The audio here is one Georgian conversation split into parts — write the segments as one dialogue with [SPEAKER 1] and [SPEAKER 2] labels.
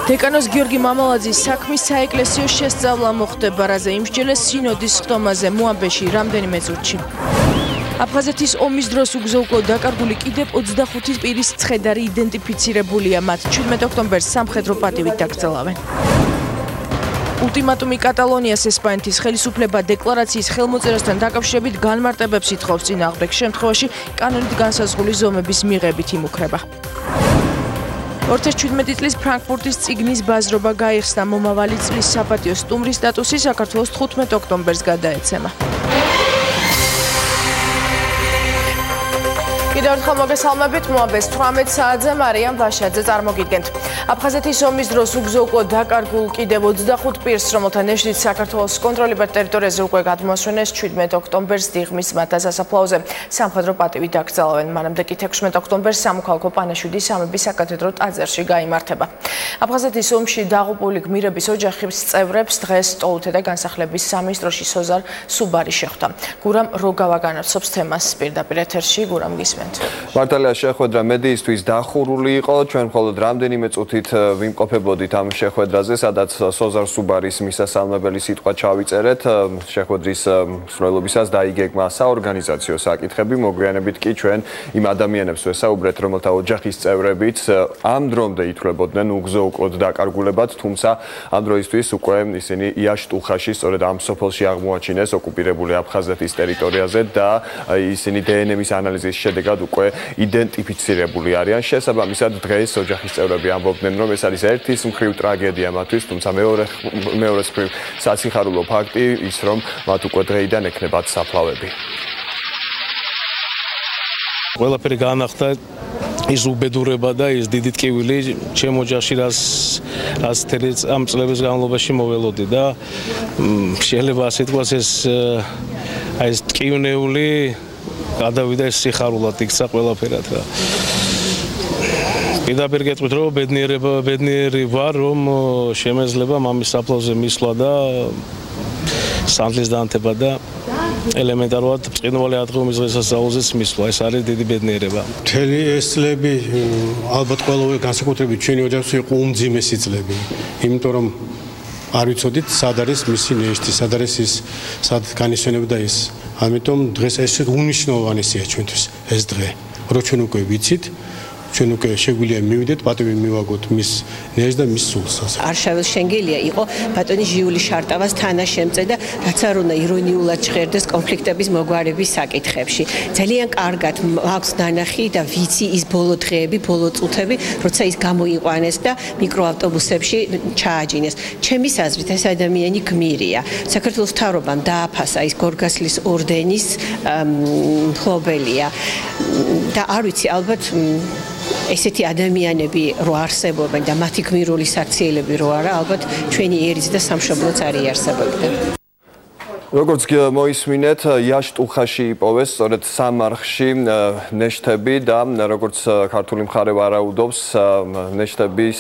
[SPEAKER 1] დეკანოს გიორგი მამალაძის საქმის საეკლესიო შესწავლა მოხდება, რაზე იმსჯელეს სინოდის ხტომაზე მოამბეში რამდენიმე წუთში. აფხაზეთის ომის დროს უგზო-უკვლოდ დაკარგული კიდევ 25 პირის ცხედარი იდენტიფიცირებულია, მათ 17 ოქტომბერს სამხედრო პატივით დაკრძალავენ. ულტიმატუმი კატალონიას ესპანეთის ხელისუფლება დეკლარაციის ხელმოწერასთან დაკავშირებით განმარტებებს ითხოვს, წინააღმდეგ შემთხვევაში კანონით განსაზღვრული ზომების მიღებით იმუქრება. 2017 წლის ფრანკფურტის წიგნის ბაზრობა გაიხსნა, მომავალი წლის საპატიო სტუმრის სტატუსი საქართველოს 15 ოქტომბერს გადაეცემა. კიდევ ერთხელ მოგესალმებით, მოამბეს 18 საათზე მარიამ ვაშაძე წარმოგიდგენთ. აფხაზეთის ომის დროს უგზო-უკვლოდ დაკარგულ კიდევ 25 პირს, რომელთა ნეშტით საქართველოს კონტროლებად ტერიტორიაზე უკვე გადმოასვენეს 17 ოქტომბერს დიღმის მათთა სასაფლაოზე სამხედრო პატივით დაკრძალავენ. მანამდე კი 16 ოქტომბერს სამოქალაქო პანაშვიდის სამების საკათედრო ტაძარში გაიმართება. აფხაზეთის ომში დაღუპული გმირების ოჯახის წევრებს დღეს ტოლთე და განსახლების სამინისტროში სოზარ სუბარი შეხვდა. გურამ როგავა განაცობს თემას პირდაპირ ეთერში. გურამ გისმენთ.
[SPEAKER 2] მართალია შეხვედრა მედიისთვის დახურული იყო, ჩვენ მხოლოდ რამდენიმე წუთით ვიმყოფებოდით ამ შეხვედრაზე, სადაც სოზარ სუბარის მისასალმებელი სიტყვა ჩავიწერეთ. შეხვედრის მსვლელობისას დაიგეგმა საორგანიზაციო საკითხები, მოგვიანებით კი ჩვენ იმ ადამიანებს ვესაუბრეთ, რომელთა ოჯახის წევრებიც ამ დრომდე ითვლებოდნენ უგზო-უკვლოდ დაკარგულებად, თუმცა ამ დროისთვის უკვე ისინი იაშტუხაში, სწორედ ამ სოფელში აღმოაჩინეს ოკუპირებული აფხაზეთის ტერიტორიაზე და ისინი დნმ-ის ანალიზის შედეგად უკვე იდენტიფიცირებული არიან. შესაბამისად, დღეს ოჯახის წევრები ამბობდნენ, რომ ეს არის ერთის მხრივ ტრაგედია მათთვის, თუმცა მეორეს მხრივ სასიხარულო ფაქტი ის, რომ მათ უკვე დღეიდან ექნებათ საფლავები.
[SPEAKER 3] ყველაფერი განახდა ის უბედურება და ის დიდი ტკივილი ჩემ ოჯახში რაც ამ წლების განმავლობაში მოველოდი და შეიძლება ასე თქვას ეს ტკივნეული გადავიდა ეს სიხარულად იქცა ყველაფერად რა. პირდაპირ გეტყვით, რომ ბედნიერი ვარ, რომ შემეძლება მამის საფლავზე მისვლა და სანთლის დაანთება და ელემენტარულად ბრწყინვალე ათღრუმის დღესასწაულზეც მისვლა. ეს არის დიდი ბედნიერება.
[SPEAKER 4] მთელი ეს წლები ალბათ ყველოვე განსაკუთრებით ჩვენი ოჯახში იყო უმძიმესი წლები, იმიტომ რომ არ ვიცოდით სად არის მისი ნეშტი, სად არის ის, სად განისვენებდა ის. ამიტომ დღეს ეს უნიშნულოვანესია ჩვენთვის ეს დღე, რომ ჩვენ უკვე ვიცით, ჩვენ უკვე შეგვიძლია მივიდეთ, პატივი მივაგოთ მის ნეშტს და მის სულს.
[SPEAKER 5] არშაველს შენგელია იყო ბატონი ჟიული შარტავას თანაშემწე და რაც არ უნდა ირონიულად ჟღერდეს კონფლიქტების მოგვარების საკითხებში. ძალიან კარგად აქვს დანახი და ვიცი ის ბოლო დღეები, ბოლო წუთები, როცა ის გამოიყვანეს და მიკროავტობუსებში ჩააჯინეს. ჩემის აზრით ეს ადამიანი გმირია. საქართველოს მთავრობამ დააფასა ის გორგასლის ორდენის მფლობელია და არ ვიცი ალბათ ესეთი ადამიანები რო არსებობენ და მათი გმირული სარციელები რო არა, ალბათ ჩვენი ერიც და სამშობლოც არ იარსებებდა.
[SPEAKER 2] როგორც მოისმინეთ, იაშტუხაში იპოვეს სწორედ სამარხში ნეშტები და როგორც ქართული მხარე ვარაუდობს, ნეშტების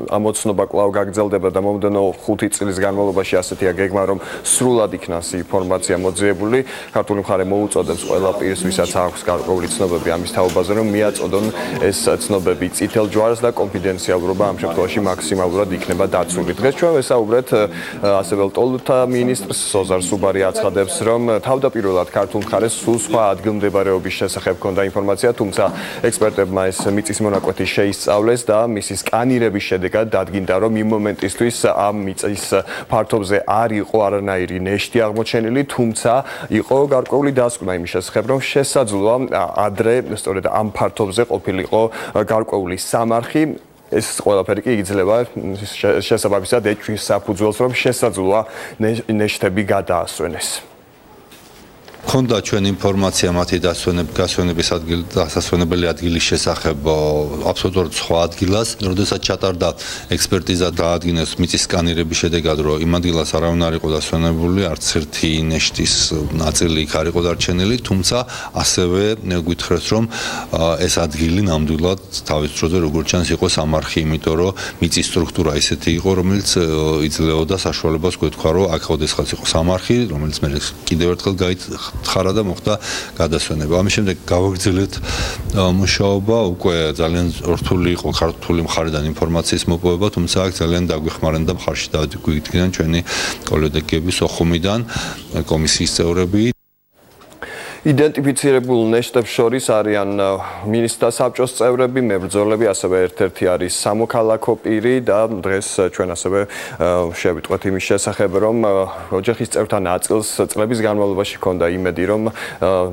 [SPEAKER 2] ამოცნობა კვლავ გაგრძელდება და მომდენო 5 წლის განმავლობაში ასეთია გეგმა, რომ სრულად იქნას ინფორმაცია მოძიებული. ქართული მხარე მოუწოდებს ყველა პირს, ვისაც აქვს გარკვეული ცნობები ამის თაობაზე, რომ მიაწოდონ ეს ცნობები წითელ ჯვარს და კონფიდენციალურობა ამ შემთხვევაში მაქსიმალურად იქნება დაცული. დღეს ჩვენ ვესაუბრეთ ასევე ტოლთა მინისტრს სოზარ სუბარი აცხადებს, რომ თავდაპირველად ქართულ მხარეს სულ სხვა ადგილმდებარეობის შესახებ ჰქონდა ინფორმაცია, თუმცა ექსპერტებმა ეს მიწის მონაკვეთი შეისწავლეს და მისი სკანირების შედეგად დადგინდა, რომ იმ მომენტისთვის ამ მიწის ფართობზე არ იყო არანაირი ნეშტი აღმოჩენილი, თუმცა იყო გარკვეული დასკვნა იმის შესახებ, რომ შესაძლოა ადრე სწორედ ამ ფართობზე ყოფილიყო გარკვეული სამარხი. ეს ყველაფერი კი იძლევა შესაბამისად ეჭვის საფუძველს, რომ შესაძლოა ნეშტები გადაასვენეს.
[SPEAKER 6] ქონდა ჩვენ ინფორმაცია მათი დასვენების დასასვენებელი ადგილის შესახებ აბსოლუტურად სხვა ადგილას, როდესაც ჩატარდა ექსპერტიზა დაადგინეს მიწის სკანირების შედეგად, რომ იმ ადგილას არავინ არ იყო დასვენებული, არც ერთი ნეშტის ნაწილი იქ არ იყო დარჩენილი, თუმცა ასევე გვითხრეს, რომ ეს ადგილი ნამდვილად თავის დროზე როგორც ჩანს იყო სამარხი, იმიტომ რომ მიწის სტრუქტურა ისეთი იყო, რომელიც იძლეოდა საშუალებას გვეთქვა, რომ აქ ოდესღაც იყო სამარხი, რომელიც მე კიდევ ერთხელ თხარა და მოხდა გადასვენება. ამის შემდეგ გავაგრძელებთ მუშაობა, უკვე ძალიან რთული იყო ქართული მხარიდან ინფორმაციის მოპოვება, თუმცა აქ ძალიან დაგვეხმარენ და მხარში დაგვიდგნენ ჩვენი კოლეგები სოხუმიდან, კომისიის წევრები.
[SPEAKER 2] იდენტიფიცირებულ ნეშტებს შორის არიან მინისტრთა საბჭოს წევრები, მებრძოლები, ასევე ერთ-ერთი არის სამოქალაქო პირი და დღეს ჩვენ ასევე შევიტყვეთ იმის შესახებ, რომ ოჯახის წევრთა ნაწილს წლების განმავლობაში ჰქონდა იმედი, რომ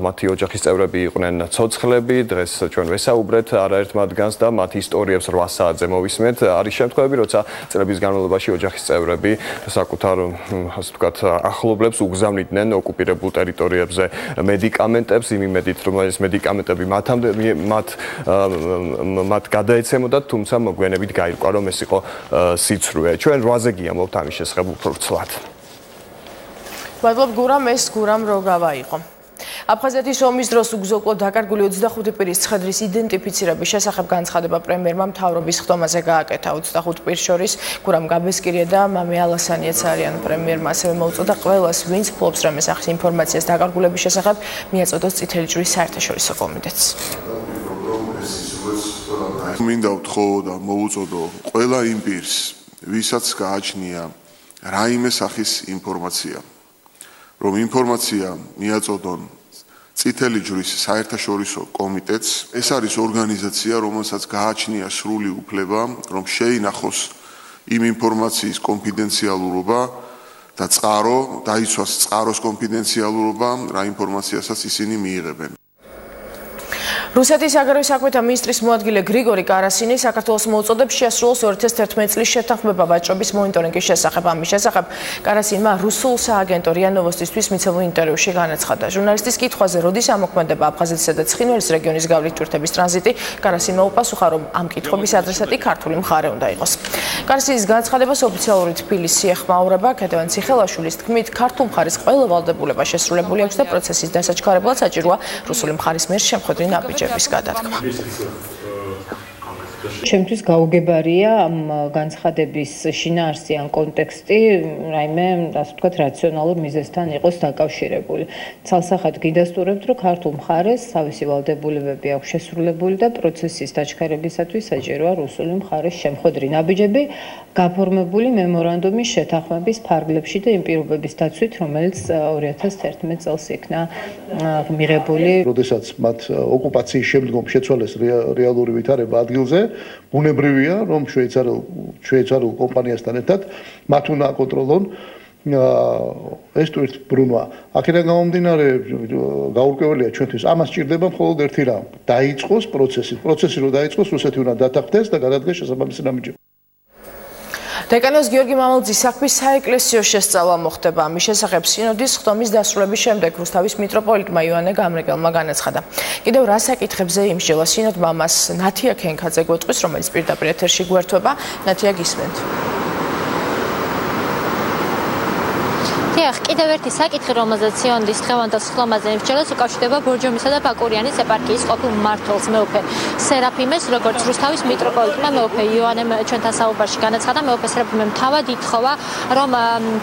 [SPEAKER 2] მათი ოჯახის წევრები იყვნენ ცოცხლები. დღეს ჩვენ ვესაუბრეთ არაერთ მათგანს და მათი ისტორიებს 8 საათზე მოვისმენთ. არის შემთხვევები, როცა წლების განმავლობაში ოჯახის წევრები საკუთარ, ასე ვთქვათ, ახლობლებს უგზავნიდნენ ოკუპირებულ ტერიტორიებზე მედიკამენტებს იმ იმედით, რომ ეს მედიკამენტები მათ გადაეცემოდათ, თუმცა მოგვიანებით გაირკვა, რომ ეს იყო სიცრუე. ჩვენ 8-ზე გიამბობთ ამის შესახებ უფრო ცვლად.
[SPEAKER 1] მადლობ გურამ, ეს გურამ როგავა იყო. აფხაზეთის ომის დროს უგზო-კლოდ დაკარგული 25 პირის ცხედრის იდენტიფიცირების შესახებ განცხადება პრემიერმა მთავრობის ხდომაზე გააკეთა. 25 პირს შორის გურამ გაბესკირია და მამე ალასანიეც არიან. პრემიერმა ასევე მოუწოდა ყველას, ვინც ფლობს რამე სახის ინფორმაციას დაკარგულების შესახებ, მიაწოდოს წითელი ჯვრის საერთაშორისო კომიტეტს.
[SPEAKER 7] მინდა ვთხოვო და მოუწოდო ყველა იმ პირს, ვისაც გააჩნია რაიმე სახის ინფორმაცია, რომ ინფორმაცია მიაწოდონ წითელი ჯვრის საერთაშორისო კომიტეტს. ეს არის ორგანიზაცია, რომელსაც გააჩნია სრული უფლება, რომ შეინახოს იმ ინფორმაციის კონფიდენციალურობა და დაიცვას წყაროს კონფიდენციალურობა, რა ინფორმაციასაც ისინი მიიღებენ.
[SPEAKER 1] რუსეთის აგრარული საქმეთა მინისტრის მოადგილე გრიგორი კარასინი საქართველოს მოუწოდებს შეასრულოს 2011 წლის შეთანხმება ვაჭრობის მონიტორინგის შესახებ. ამის შესახებ კარასინმა რუსულ სააგენტო რია ნოვოსტისთვის მიცემულ ინტერვიუში განაცხადა. ჟურნალისტის კითხვაზე, როდის ამოქმედება აფხაზეთისა და ცხინვალის რეგიონის გავლით ტვირთების ტრანზიტი, კარასინმა უპასუხა, რომ ამ კითხვების ადრესატი ქართული მხარე უნდა იყოს. კარასინის განცხადებას ოფიციალური თბილისი ეხმაურება. ქედევან ციხელაშვილის თქმით, ქართულ მხარის ყველა ვალდებულება შესრულებული აქვს და პროცესის დასაჩქარებლად საჭიროა რუსული მხარის მიერ შემხვედრი ნაბიჯები.
[SPEAKER 8] ჩემთვის გაუგებარია ამ განცხადების შინაარსი ან კონტექსტი რაიმე, ასე ვთქვათ, რაციონალურ მიზეზთან იყოს დაკავშირებული. ცალსახად გიდასტურებთ, რომ ქართულ მხარეს თავისი ვალდებულებები აქვს შესრულებული და პროცესის დაჩქარებისათვის საჭიროა რუსული მხარის შემხვედრი ნაბიჯები, გაფორმებული მემორანდუმის შეთანხმების ფარგლებში და იმ პირობების დაცვით, რომელიც 2011 წელს იქნა მიღებული.
[SPEAKER 9] როდესაც მათ ოკუპაციის შემდგომ შეცვალეს რეალური ვითარება ადგილზე, ბუნებრივია, რომ შვეიცარიულ კომპანიასთან ერთად მათ უნდა აკონტროლონ ეს ტვირთბრუნვა. აქედან გამომდინარე, გაურკვეველია ჩვენთვის, ამას სჭირდება მხოლოდ ერთი რამ, დაიწყოს პროცესი. პროცესი რო დაიწყოს, რუსეთი უნდა დათანხმდეს და გადადგეს შესაბამისი ნაბიჯები.
[SPEAKER 1] დეკანოს გიორგი მამალძის საქმის საეკლესიო შესწავლა მოხდება. ამის შესახებ სინოდის ხდომის დასრულების შემდეგ რუსთავის მიტროპოლიტმა იოანე გამრეგელმა განაცხადა. კიდევ რა საკითხებზე იმსჯელა სინოდმა მას ნათია ქენქაძე გვეტყვის, რომელიც პირდაპირ ეთერში გვერდება. ნათია, გისმენთ.
[SPEAKER 10] კიდევ ერთი საკითხი, რომელზეც სინოდის დღევანდელ სხდომაზე იმსჯელოს, უკავშირდება ბორჯომისა და ბაკურიანის ეპარქიის ყოფილ მმართველს მეუფე სერაფიმეს, როგორც რუსთავის მიტროპოლიტმა მეუფე იოანემ ჩვენთან საუბარში განაცხადა, მეუფე სერაფიმემ თავად ითხოვა, რომ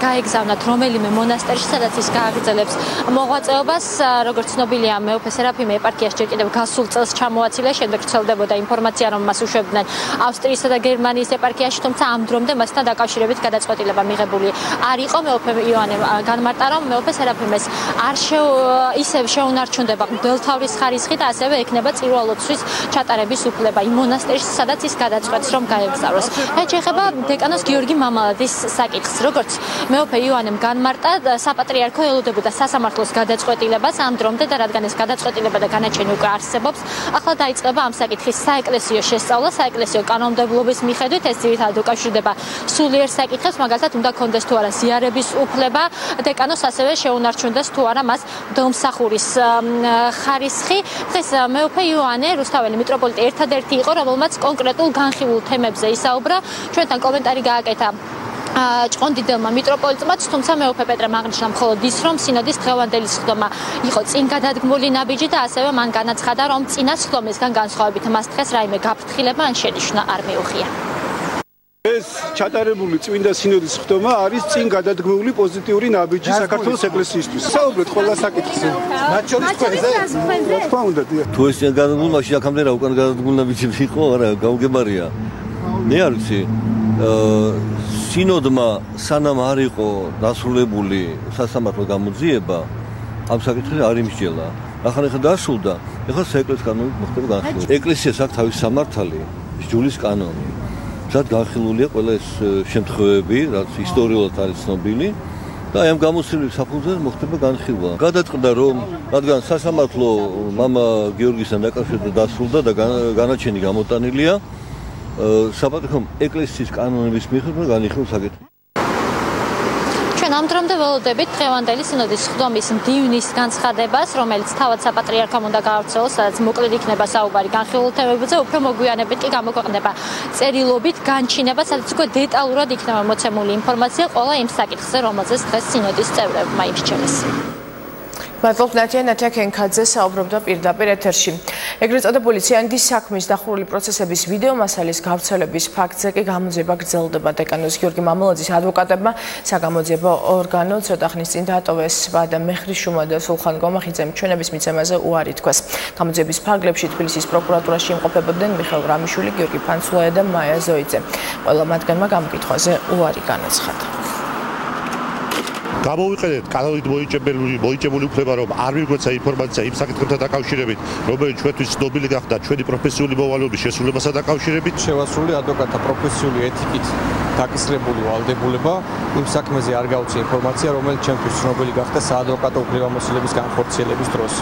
[SPEAKER 10] გაეგზავნათ რომელიმე მონასტერში, სადაც ის გააგრძელებს მოღვაწეობას. როგორც ცნობილია, მეუფე სერაფიმე ეპარქიაში ჯერ კიდევ გასულ წელს ჩამოაცილეს, შემდეგ ვრცელდებოდა ინფორმაცია, რომ მას უშვებდნენ ავსტრიისა და გერმანიის ეპარქიაში, თუმცა ამ დრომდე მასთან დაკავშირებით გადაწყვეტილება მიღებული არ იყო. მეუფე იოანემ განმარტა, რომ მეუფე სერაფიმეს არ ისევ შეუნარჩუნდება მღვდელთავრის ხარისხი და ასევე ექნება წირვალოცვის ჩატარების უფლება იმ მონასტერში, სადაც ის გადაწყვეტს, რომ გაეგზავნოს. რაც შეეხება დეკანოს გიორგი მამალაძის საკითხს, როგორც მეუფე იოანემ განმარტა, საპატრიარქო ელოდებოდა სასამართლოს გადაწყვეტილებას ამ დრომდე და რადგან ეს გადაწყვეტილება და განაჩენი უკვე არსებობს, ახლა დაიწყება ამ საკითხის საეკლესიო შესწავლა, საეკლესიო კანონმდებლობის მიხედვით. ეს ძირითადად უკავშირდება სულიერ საკითხებს, მაგალითად უნდა კონდეს თუ არა ზიარების უფლება, დეკანოს ასევე შეუნარჩუნდეს თუ არა მას მღვდელმსახურის ხარისხი. დღეს მეუფე იოანე რუსთაველი მიტროპოლიტი ერთადერთი იყო, რომელმაც კონკრეტულ განხილულ თემებზე ისაუბრა. ჩვენთან კომენტარი გააკეთა ჭყონდიდელმა მიტროპოლიტმაც, თუმცა მეუფე პეტრემ აღნიშნა მხოლოდ ის, რომ სინოდის დღევანდელი სხდომა იყო წინ გადადგმული ნაბიჯი და ასევე მან განაცხადა, რომ წინა სხდომისგან განსხვავებით მას დღეს რაიმე გაფრთხილება ან შენიშვნა არ მიუღია.
[SPEAKER 11] ეს ჩატარებული წმინდა სინოდის ხდომა არის წინ გადადგმული პოზიტიური ნაბიჯი საქართველოს ეკლესიისთვის. საუბრეთ ყველა საკითხზე. მათ შორის თქვენზე? რა თქმა უნდა, დიახ.
[SPEAKER 12] თუ ეს გადადგმული, მაშინ აქამდე რა უკან გადადგმული ნაბიჯი იყო, არა, გაუგებარია. მე არ ვიცი. სინოდმა სანამ არ იყო დასრულებული სასამართლო გამოძიება, ამ საკითხი არ იმსჯელა. ახლა დასრულდა, ეხლა საეკლესიო კანონით მოხდება განხილვა. ეკლესიას აქვს თავისი სამართალი, ჯულის კანონი. სადაც განხილულია ყველა ეს შემთხვევები, რაც ისტორიულად არის ცნობილი და აი ამ გამოცდილების საფუძველზე მოხდება განხილვა. გადაწყდა რომ რადგან სასამართლო მამა გიორგისთან დაკავშირებით დასრულდა და განაჩენი გამოტანილია, საპატრიარქო ეკლესიის კანონების მიხედვით განიხილვა საკითხი.
[SPEAKER 10] ჩვენ ამ დრომდე ველოდებით დღევანდელი სინოდის ხდომის მდივნის განცხადებას, რომელიც თავად საპატრიარქომ უნდა გაავრცელოს, სადაც მოკლედ იქნება საუბარი განხილულ თემებზე, უფრო მოგვიანებით კი გამოქვეყნება წერილობით განჩინება, სადაც უკვე დეტალურად იქნება მოცემული ინფორმაცია ყველა იმ საკითხზე, რომელზეც დღეს სინოდის წევრებმა იმსჯელეს.
[SPEAKER 1] მადლობთ ნათია კენკაძე საუბრობდა პირდაპირ ეთერში. ეგრეთ წოდებული ციანდის საქმის დახურული პროცესების ვიდეო მასალის გავრცელების ფაქტზე კი გამოძიება გრძელდება. დეკანოს გიორგი მამულაძის ადვოკატებმა საგამოძიებო ორგანო ცოტა ხნის წინ დაატოვეს ვადა მეხრიშუმა და სულხან გომახიძემ ჩვენების მიცემაზე უარი თქვეს. გამოძიების ფარგლებში თბილისის პროკურატურაში იმყოფებოდნენ მიხეილ რამიშვილი, გიორგი ფანცულაია და მაია ზოიძე. ყველა მათგანმა გამოკითხვაზე უარი განაცხადა.
[SPEAKER 13] გამოვიყენეთ კანონით მოიჭებული უფლება, რომ არ მიგვეცა ინფორმაცია იმ საკითხებთან დაკავშირებით, რომელიც ჩვენთვის ცნობილი გახდა ჩვენი პროფესიული მოვალეობის შესრულებასთან დაკავშირებით.
[SPEAKER 14] შევასრულე ადვოკატთა პროფესიული ეთიკით დაკისრებული ვალდებულება იმ საქმეზე არ გავუწია ინფორმაცია, რომელიც ჩვენთვის ცნობილი გახდა საადვოკატო უფლებამოსილების განხორციელების დროს.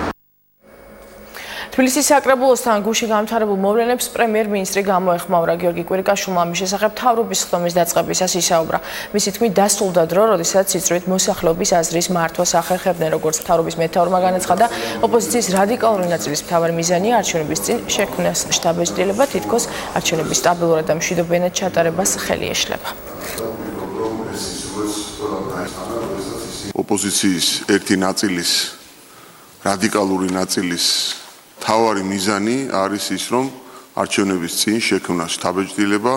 [SPEAKER 1] თბილისის საკრებულოსთან გუშინ გამთავრებულ მოვლენებს პრემიერ-მინისტრი გამოეხმაურა. გიორგი კვირიკაშვილმა ამის შესახებ მთავრობის ხდომის დაწყებისას ისაუბრა. მისი თქმით, დასრულდა დრო, როდესაც სიწრუით მოსახლეობის აზრის მართვას ახერხებდნენ, როგორც მთავრობის მეთაურმა განაცხადა. ოპოზიციის რადიკალური ნაწილის მთავარი მიზანია არჩევნების წინ შექმნას შტაბ-ბიჭდილება, თითქოს არჩევნების სტაბილურად და მშვიდობიანად ჩატარებას ხელი ეშლება.
[SPEAKER 7] ოპოზიციის ერთი ნაწილის რადიკალური ნაწილის თავარი მიზანი არის ის, რომ არჩევნების წინ შექმნას შტაბ-ბიჭდილება,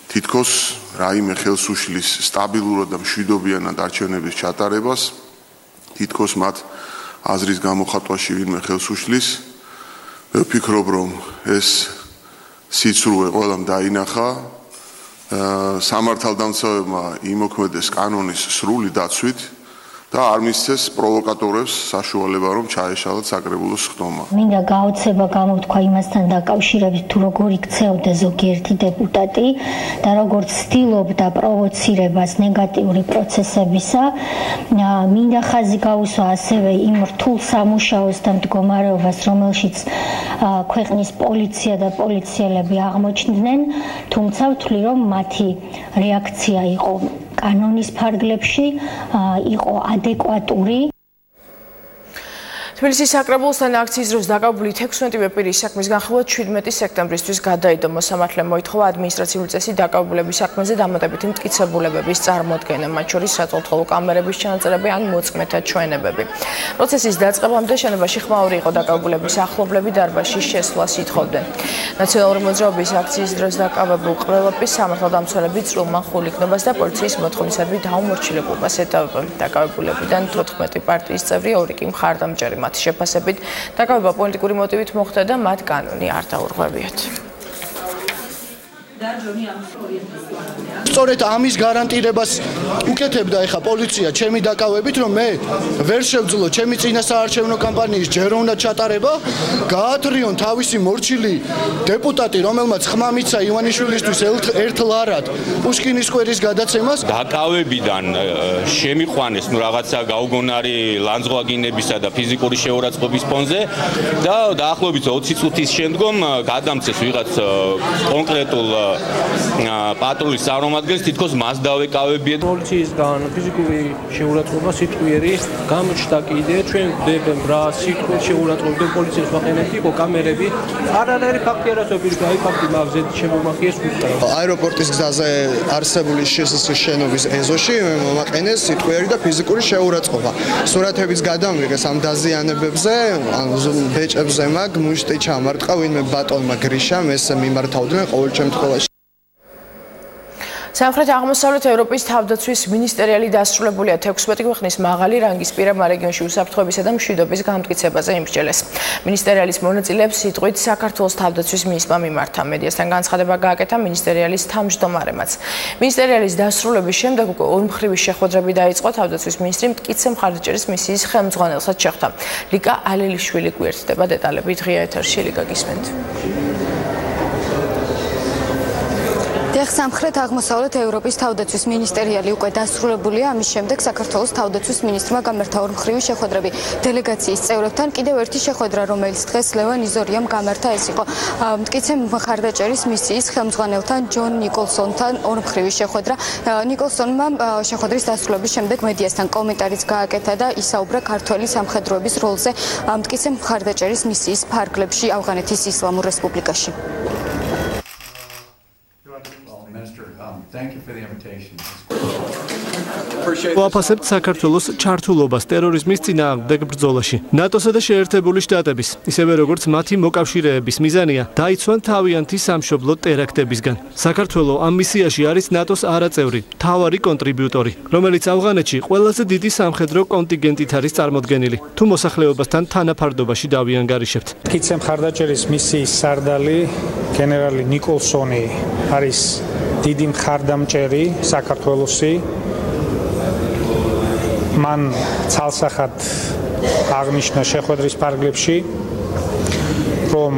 [SPEAKER 7] თითქოს რაიმე ხელს უშლის სტაბილურად და მშვიდობიანად არჩევნების ჩატარებას, თითქოს მათ აზრის გამოხატვაში ვინმე ხელს უშლის. მე ვფიქრობ, რომ ეს სიცრუე ყველამ დაინახა. სამართალდამცავებმა იმოქმედეს კანონის სრული დაცვით და არ მისცეს პროვოკატორებს საშუალება, რომ ჩაეშალათ საკრებულოს ხდომა.
[SPEAKER 15] მინდა გაოცება გამოვთქვა იმასთან დაკავშირებით, თუ როგორ იქცეოდა ზოგიერთი დეპუტატი და როგორ ცდილობდა პროვოცირებას ნეგატიური პროცესებისა. მინდა ხაზი გაუსვა ასევე იმ რთულ სამუშაოს და მდგომარეობას, რომელშიც ქვეყნის პოლიცია და პოლიციელები აღმოჩნდნენ, თუმცა ვთვლი, რომ მათი რეაქცია იყო კანონის ფარგლებში, იყო ადეკვატური.
[SPEAKER 1] თბილისის საკრებულოსთან აქციის დროს დაკავებული 16 პირის საქმის განხილვა 17 სექტემბრისთვის გადაიდო. მოსამართლემ მოითხოვა ადმინისტრაციული წესი დაკავებულების საქმეზე დამატებითი მტკიცებულებების წარმოდგენა, მათ შორის საწოლთხოვო კამერების ჩანაწერები ან მოწმეთა ჩვენებები. პროცესის დაწყებამდე შენობაში ხმაური იყო დაკავებულების ახლობლები, დარბაზში შესვლას ითხოვდნენ. ნაციონალური მოძრაობის აქციის დროს დაკავებულ ყველაფრის სამართალდამცველები წვრილმან ხულიკნობას და პოლიციის მოთხოვნისადმი დაუმორჩილებლობას ეტავებენ. დაკავებულებიდან 14 პარტიის წევრი, 2 კი მხარდამჭერი. მათი შეფასებით დაკავება პოლიტიკური მოტივით მოხდა და მათ კანონი არ დაურღვევიათ.
[SPEAKER 9] სწორედ ამის გარანტირებას უკეთებდა ეხა პოლიცია ჩემი დაკავებით, რომ მე ვერ შევძლო ჩემი წინასაარჩევნო კამპანიის ჯეროვნად ჩატარება, გაათრიონ თავისი მორჩილი დეპუტატი, რომელმაც ხმა მიცა ივანიშვილისთვის ერთ ლარად პუშკინის სკვერის გადაცემას.
[SPEAKER 16] დაკავებიდან შემიყვანეს რაღაცა გაუგონარი ლანძღვაგინებისა და ფიზიკური შეურაცხყოფის ფონზე და დაახლოებით 20 წუთის შემდგომ გადამცეს ვიღაც კონკრეტულ პატრულის წარმომადგენელს, თითქოს მას დავეკავებიეთ.
[SPEAKER 3] პოლიციისგან ფიზიკური შეურაცხყოფა სიტყვიერი გამოჩნდა კიდე, ჩვენ ვდებენ რა სიტყვიერ შეურაცხყოფა პოლიციის ვაყენებთ, იყო კამერები. არანაირი ფაქტი არ არსებობს, აი ფაქტი მაგზედ შემომახიეს უსწრაფ.
[SPEAKER 17] აეროპორტის გზაზე არსებული შენობის ეზოში მომაყენეს სიტყვიერი და ფიზიკური შეურაცხყოფა. სურათებიც გადამიღეს ამ დაზიანებებზე, ბეჭებზე მაგ მუშტი ჩამარტყა, ვინმე ბატონმა გრიშამ ეს მიმართავდნენ ყოველ შემთხვევაში.
[SPEAKER 1] სამხრეთ-აღმოსავლეთ ევროპის თავდაცვის მინისტერიალი დასრულებულია 16 ქვეყნის მაღალი რანგის პირებმა რეგიონში უსაფრთხოებისა და მშვიდობის გამტკიცებაზე იმსჯელეს. მინისტერიალის მონაწილეებს სიტყვით საქართველოს თავდაცვის მინისტრმა მიმართა. მედიასთან განცხადება გააკეთა მინისტერიალის თავმჯდომარემაც. მინისტერიალის დასრულების შემდეგ უკვე ორმხრივი შეხვედრები დაიწყო. თავდაცვის მინისტრი მტკიცე მხარდაჭერის მისიის ხელმძღვანელსაც შეხვდა. ლიკა ალელიშვილი გვერდდება დეტალები დღეა ეთერში. ლიკა გისმენთ.
[SPEAKER 18] სამხრეთ-აღმოსავლეთ ევროპის თავდაცვის მინისტერიალი უკვე დასრულებულია. ამის შემდეგ საქართველოს თავდაცვის მინისტრმა გამართა ორმხრივი შეხვედრები დელეგაციის წევრებთან. კიდევ ერთი შეხვედრა, რომელიც დღეს ლევან იზორიამ გამართა, ეს იყო მტკიცე მხარდაჭერის მისიის ხელმძღვანელთან ჯონ ნიკოლსონთან ორმხრივი შეხვედრა. ნიკოლსონმა შეხვედრის დასრულების შემდეგ მედიასთან კომენტარიც გააკეთა და ისაუბრა ქართველი სამხედროების როლზე მტკიცე მხარდაჭერის მისიის ფარგლებში ავღანეთის ისლამურ რესპუბლიკაში.
[SPEAKER 19] Thank you for the invitation.
[SPEAKER 20] ვაფასებთ საქართველოს ჩართულობას ტერორიზმის წინააღმდეგ ბრძოლაში. ნატოსა და შეერთებული შტატების, ისევე როგორც მათი მოკავშირეების მიზანია დაიცვან თავიანთი სამშობლო ტერაქტებისგან. საქართველო ამ მისიაში არის ნატოს არაწევრი, მთავარი კონტრიბიუტორი, რომელიც ავღანეთში ყველაზე დიდი სამხედრო კონტინგენტით არის წარმოდგენილი. თუ მოსახლეობასთან თანაფარდობაში დავიანგარიშებთ.
[SPEAKER 21] მტკიცე მხარდაჭერის მისიის სარდალი გენერალი ნიკოლსონი არის დიდი მხარდამჭერი საქართველოსი. მან ცალსახად აღნიშნა შეხვედრის ფარგლებში, რომ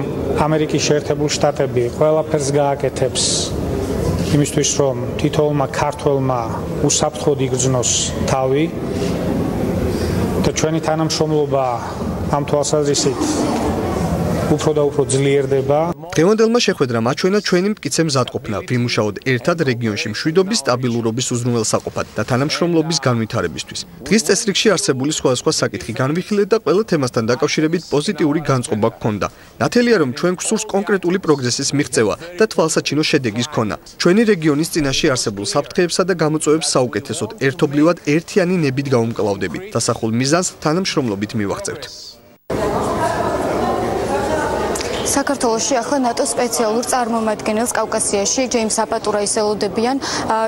[SPEAKER 21] ამერიკის შეერთებული შტატები ყველაფერს გააკეთებს იმისთვის, რომ თითოეულმა ქართველმა უსაფრთხოდ იგრძნოს თავი და ჩვენი თანამშრომლობა ამ თვალსაზრისით უფრო და უფრო ძლიერდება.
[SPEAKER 17] დღევანდელმა შეხვედრამ აჩვენა ჩვენი მტკიცე მზადყოფნა, ვიმუშაოთ ერთად რეგიონში მშვიდობის, სტაბილურობის უზრუნველსაყოფად და თანამშრომლობის განვითარებისთვის. დღის წესრიგში არსებული სხვადასხვა საკითხი განვიხილეთ და ყველა თემასთან დაკავშირებით პოზიტიური განწყობა გქონდა. ნათელია, რომ ჩვენ გვსურს კონკრეტული პროგრესის მიღწევა და თვალსაჩინო შედეგის ქონა. ჩვენი რეგიონის წინაშე არსებულ საფრთხეებსა და გამოწვევებს საუკეთესოდ ერთობლივად ერთიანი ნებით გავუმკლავდებით. დასახულ მიზანს თანამშრომლობით მივაღწევთ.
[SPEAKER 18] საქართველოში ახლა ნატოს სპეციალურ წარმომადგენელს კავკასიაში ჯეიმს აპატურაის ელოდებიან.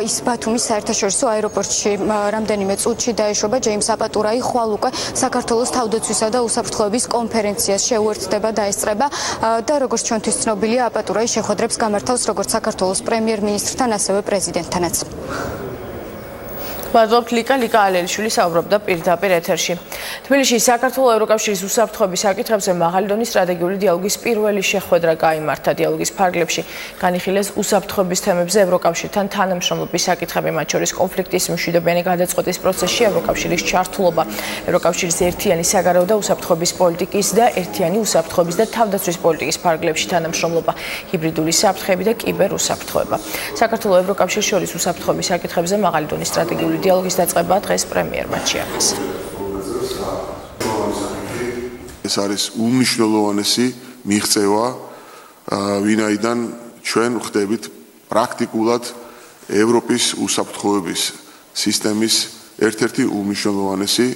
[SPEAKER 18] ის ბათუმის საერთაშორისო აეროპორტში რამდენიმე წუთში დაეშობა. ჯეიმს აპატურაი ხვალ უკვე საქართველოს თავდაცვისა და უსაფრთხოების კონფერენციას შეუერთდება და ესწრება და როგორც ჩვენთვის ცნობილია, აპატურაი შეხვედრებს გამართავს როგორც საქართველოს პრემიერ-მინისტრთან, ასევე პრეზიდენტთანაც.
[SPEAKER 1] მადლობთ ლიკა ალელიშვილი საუბრობდა პირდაპირ ეთერში. თბილისში საქართველოს ევროკავშირის უსაფრთხოების საკითხებზე მაღალი დონის სტრატეგიული დიალოგის პირველი შეხვედრა გაიმართა. დიალოგის ფარგლებში განიხილეს უსაფრთხოების თემებზე ევროკავშირთან თანამშრომლობის საკითხები, მათ შორის კონფლიქტის მშვიდობიანი გადაწყვეტის პროცესში ევროკავშირის ჩართულობა, ევროკავშირის ერთიანი საგარეო და უსაფრთხოების პოლიტიკის და ერთიანი უსაფრთხოების და თავდაცვის პოლიტიკის ფარგლებში თანამშრომლობა, ჰიბრიდული საფრთხეები და კიბერუსაფრთხოება. საქართველოს ევროკავშირის შორის უსაფრთხოების საკითხებზე მაღალი დონის სტრატეგიული დიალოგის დაწყება დღეს პრემიერმა შეაფასა.
[SPEAKER 7] ეს არის უმნიშვნელოვანესი მიღწევა, ვინაიდან ჩვენ ვხდებით პრაქტიკულად ევროპის უსაფრთხოების სისტემის ერთ-ერთი უმნიშვნელოვანესი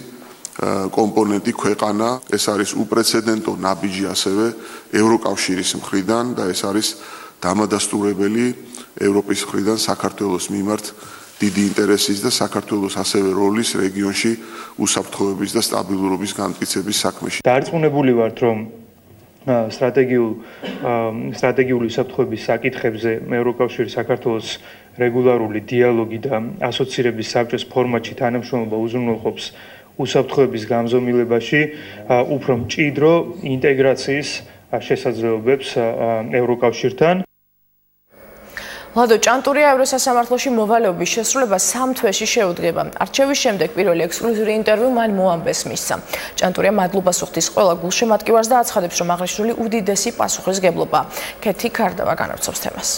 [SPEAKER 7] კომპონენტი ქვეყანა. ეს არის უპრეცედენტო ნაბიჯი ასევე ევროკავშირის მხრიდან და ეს არის დამადასტურებელი ევროპის მხრიდან საქართველოს მიმართ დიდი ინტერესის და საქართველოს ასევე როლის რეგიონში უსაფრთხოების და სტაბილურობის განმტკიცების საქმეში.
[SPEAKER 22] დარწმუნებული ვართ, რომ სტრატეგიული უსაფრთხოების საკითხებზე ევროკავშირი საქართველოს რეგულარული დიალოგი და ასოცირების საბჭოს ფორმატში თანამშრომლობა უზრუნველყოფს უსაფრთხოების გამზომილებაში უფრო მჭიდრო ინტეგრაციის შესაძლებლობებს ევროკავშირთან.
[SPEAKER 1] ლადო ჭანტურია ევროსასამართლოში მოვალეობის შესრულება 3 თვეში შეუდგება. არჩევის შემდეგ პირველი ექსკლუზიური ინტერვიუ მან მოამბეს მისცა. ჭანტურია მადლობას უხდის ყველა გულშემატკივარს და აცხადებს, რომ აღნიშნული უდიდესი პასუხისგებლობაა. ქეთი ქარდავა განავრცობს თემას.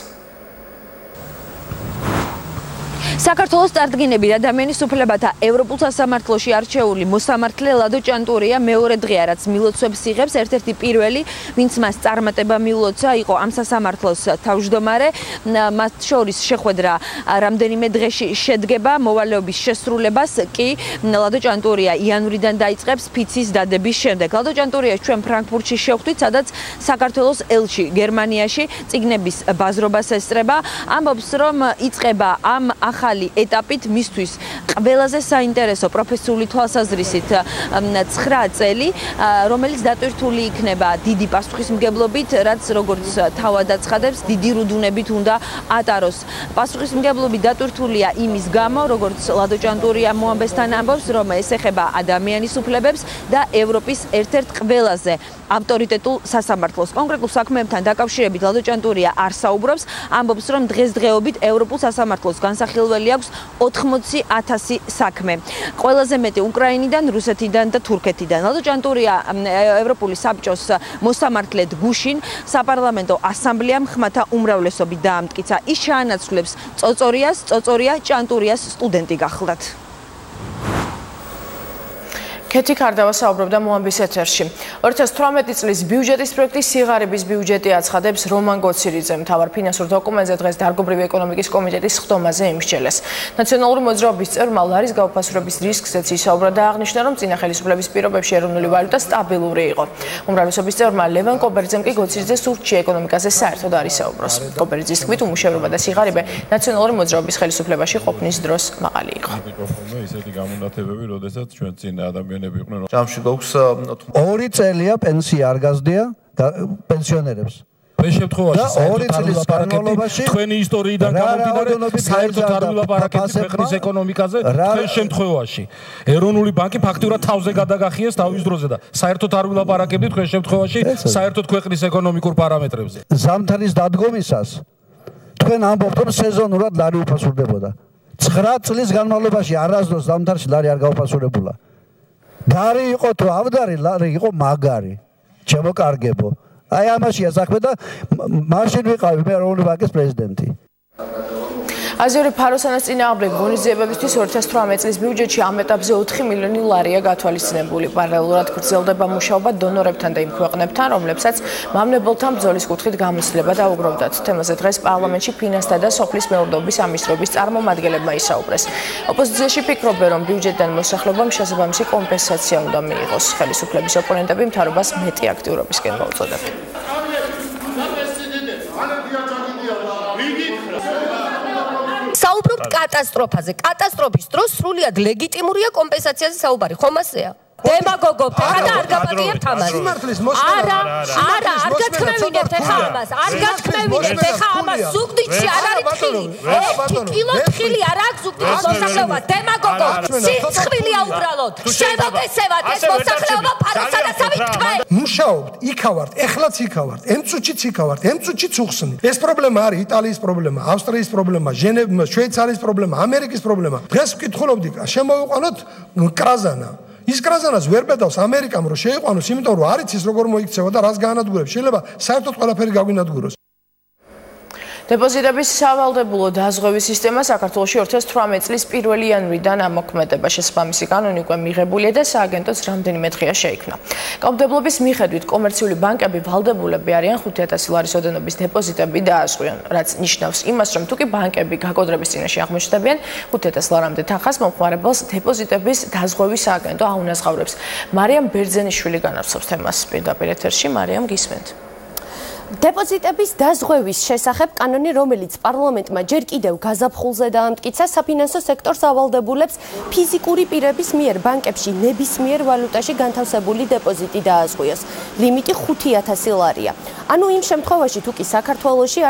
[SPEAKER 4] საქართველოს წარდგინები და ადამიანის უფლებათა ევროპულ სასამართლოში არჩეული მოსამართლე ლადო ჭანტურია მეორე დღეა რაც მილოცვებს იღებს. ერთ-ერთი პირველი, ვინც მას წარმატება მიულოცა, იყო ამ სასამართლოს თავმჯდომარე. მათ შორის შეხვედრა რამდენიმე დღეში შედგება. მოვალეობის შესრულებას კი ლადო ჭანტურია იანვრიდან დაიწყებს ფიცის დადების შემდეგ. ლადო ჭანტურიას ჩვენ ფრანკფურტში შევხვდით, სადაც საქართველოს ელჩი გერმანიაში წიგნების ბაზრობას ესწრება. ამბობს, რომ იწყება ამ ახალი ეტაპით მისთვის ყველაზე საინტერესო პროფესიული თვალსაზრისით 9 წელი, რომელიც დატვირთული იქნება დიდი პასუხისმგებლობით, რაც როგორც თავად აცხადებს, დიდი რუდუნებით უნდა ატაროს. პასუხისმგებლობით დატვირთულია იმის გამო, როგორც ლადო ჭანტურია მოამბესთან ამბობს, რომ ეს ეხება ადამიანის უფლებებს და ევროპის ერთ-ერთ ყველაზე ავტორიტეტულ სასამართლოს. კონკრეტულ საქმეებთან დაკავშირებით ლადო ჭანტურია არ საუბრობს, ამბობს, რომ დღესდღეობით ევროპულ სასამართლოს განსახილველი აქვს 80,000 საქმე. ყველაზე მეტი უკრაინიდან, რუსეთიდან და თურქეთიდან. ლადო ჭანტურია ევროპული საბჭოს მოსამართლედ გუშინ საპარლამენტო ასამბლეამ ხმათა უმრავლესობით დაამტკიცა. ის შეანაცვლებს წოწორიას, წოწორია ჭანტურიას სტუდენტი გახლდათ.
[SPEAKER 1] ქეთი ქარდავა საუბრობდა მოამბის ეთერში. 2018 წლის ბიუჯეტის პროექტის სიღარიბის ბიუჯეტი აცხადებს რომან გოცირიძემ. მთავარ ფინანსურ დოკუმენტზე დღეს დარგობრივი ეკონომიკის კომიტეტის ხდომაზე იმსჯელეს. ნაციონალური მოძრაობის წევრმა ლარის გაუფასურების რისკზეც ისაუბრა და აღნიშნა, რომ წინა ხელისუფლების პირობებში ეროვნული ვალუტა სტაბილური იყო. უმრავლესობის წევრმა ლევან კობერიძემ კი გოცირიძეს ურჩია ეკონომიკაზე საერთოდ არ ისაუბროს. კობერიძის თქმით, უმუშევრობა და სიღარიბე ნაციონალური მოძრაობის ხელისუფლებაში ყოფნის დროს მაღალი იყო.
[SPEAKER 5] ისეთი გამონათებები, როდესაც ჩვენ წინ ადამიანები
[SPEAKER 23] ჯამში გვაქვს 2 წელია პენსია არ გაზდია პენსიონერებს.
[SPEAKER 5] ეს შემთხვევაში თქვენი ისტორიიდან გამომდინარე საერთოდ არ ვილაპარაკეთ ქვეყნის ეკონომიკაზე. თქვენ შემთხვევაში ეროვნული ბანკი ფაქტურად თავზე გადაგახიეს თავის დროზე და საერთოდ არ ვილაპარაკებთ თქვენ შემთხვევაში საერთოდ ქვეყნის ეკონომიკურ პარამეტრებზე.
[SPEAKER 23] ზამთრის დადგომისას თქვენ ამბობთ, რომ სეზონურად ლარი უფასურდებოდა. 9 წლის განმავლობაში არასდროს ზამთარში ლარი არ გაუფასურებულა. გარი იყო თუ ავდარი, ლარი იყო მაგარი. ჩემო კარგებო. აი ამაშია საქმე და მაშინ ვიყავი მე ეროვნული ბანკის პრეზიდენტი.
[SPEAKER 1] აზიური ფაროსანას წინააღმდეგ ღონისძიებებისთვის 2018 წლის ბიუჯეტში ამ ეტაპზე 4 მილიონი ლარია გათვალისწინებული. პარალელურად გრძელდება მუშაობა დონორებთან და იმ ქვეყნებთან, რომლებსაც მამნებელთა ბრძოლის კუთხით გამოცდილება დაუგროვდათ. თემაზე დღეს პარლამენტში ფინანსთა და სოფლის მეურნეობის სამინისტროების წარმომადგენლებმა ისაუბრეს. ოპოზიციაში ფიქრობენ, რომ ბიუჯეტიდან მოსახლეობამ შესაბამისი კომპენსაცია უნდა მიიღოს. ხელისუფლების ოპონენტები მთავრობას მეტი აქტიურობისკენ მოუწოდებენ.
[SPEAKER 24] საუბრობთ კატასტროფაზე. კატასტროფის დროს სრულიად ლეგიტიმურია კომპენსაციაზე საუბარი. ხომ ასეა? დემაგოგობთ, ახლა არ გაპატიებთ ამას. არა, არ გათქმევინებთ ახლა ამას. არ გათქმევინებთ ახლა ამას. ზუგდიდში არ არის ხილი. 1 კილო ხილი არ აქვს ზუგდიდის მოსახლეობას. დემაგოგო, სიცხვილია უბრალოდ. შემოგესევათ ეს მოსახლეობა ფაროსანასავით თქვენ.
[SPEAKER 25] მუშაობთ, იქავართ, ეხლაც იქავართ, ემწუჩიც იქავართ, ემწუჩიც უხსნით. ეს პრობლემა არის იტალიის პრობლემა, ავსტრიის პრობლემა, შვეიცარიის პრობლემა, ამერიკის პრობლემა. დღეს ვკითხულობდი, შემოვიყვანოთ კრაზანა. ის კრაზანას ვერ ბედავს ამერიკამ რომ შეიყვანოს, იმიტომ რომ არ იცის როგორ მოიქცევა და რას გაანადგურებს. შეიძლება საერთოდ ყველაფერი გაგვინადგუროს.
[SPEAKER 1] დეპოზიტების სავალდებულო დაზღვევის სისტემა საქართველოში 2018 წლის 1 იანვრიდან ამოქმედება. შესაბამისი კანონი უკვე მიღებულია და სააგენტოც რამდენიმე დღეა შეიქმნა. კანონმდებლობის მიხედვით კომერციული ბანკები ვალდებულები არიან 5,000 ლარის ოდენობის დეპოზიტები დაასვიან, რაც ნიშნავს იმას, რომ თუ კი ბანკები გაკოდრების წინაშე აღმოჩნდებიან 5,000 ლარამდე თანხას მომხმარებელს დეპოზიტების დაზღვევის სააგენტო აუნაზღაურებს. მარიამ ბერძენიშვილი განაცხადებს თემას პირდაპირ ეთერში. მარიამ, გისმენთ.
[SPEAKER 24] დეპოზიტების დაზღვევის შესახებ კანონი, რომელიც პარლამენტმა ჯერ კიდევ გაზაფხულზე დაამტკიცა, საფინანსო სექტორს ავალდებულებს ფიზიკური პირების მიერ ბანკებში ნებისმიერ ვალუტაში განთავსებული დეპოზიტი დააზღვიოს. ლიმიტი 5,000 ლარია. ანუ იმ შემთხვევაში, თუ კი საქართველოში